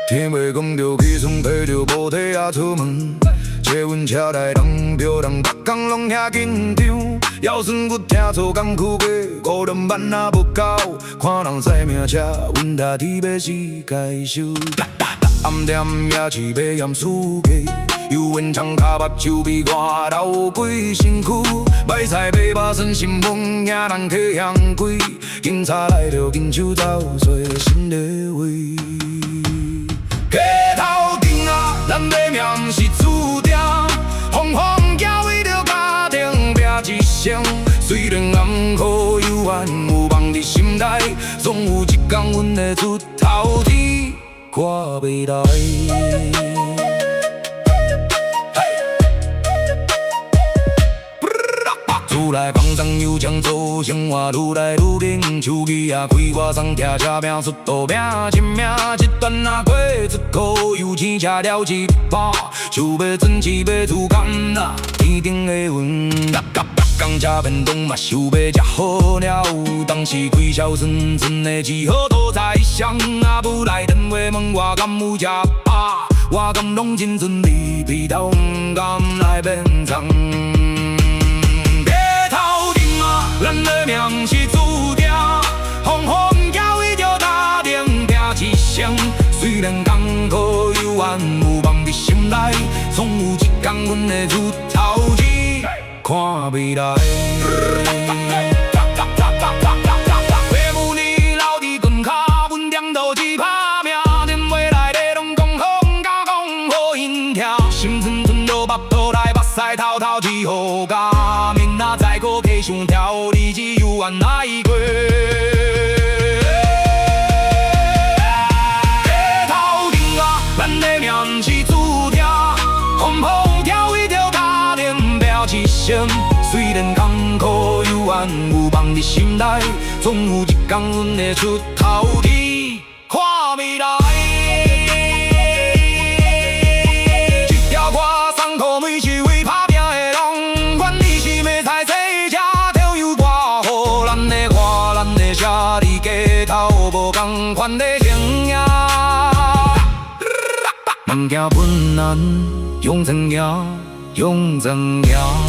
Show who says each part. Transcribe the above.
Speaker 1: 天未光着起床爬着无体也出门，坐阮车来人标人北港拢遐紧张。腰酸骨痛做工苦过，5轮万也无够。看人驶名车，阮搭天要死该收。暗点也是要验输家，油烟长脚目睭鼻外头几身躯。买菜买肉算新闻，惊人客向贵。警察来着紧手走找新的位。街头顶啊，咱的命是注定。风风交为着家庭拼一生。虽然坎坷犹原有梦伫心内，总有一天阮会出头天，看未来。厝内放松悠长做生活愈来愈紧，手机也开我送听车拼速度拼一命，一段若过出口，油钱车了一把，想要存钱要自甘啦，天顶的云。港车便当嘛想要吃好了，当时开销算的只好讨财上，啊不来电话问我敢有吃饱，我敢拢真顺利，鼻头不敢来变脏。咱的命是注定，风风交为着家庭拼一生。虽然坎坷犹原有梦伫心内，总有一天阮会出头天，看未来。爸母年老伫拳脚，阮点都一拍命。电话内底拢讲好，毋敢讲好因听。心寸寸落腹肚内，目屎滔滔只好加。明仔载搁加想条，日子犹原爱过。街头顶啊，咱的命是注定。风风跳为着家庭拼一生。虽然坎坷犹原有梦伫心内，总有一天阮会出头天，看未来。一条歌送给每一位打拼的人，管你是要菜洗车，跳油歌，予咱的看咱的车伫街头无同款的情影。梦行困难，勇争行，勇争行。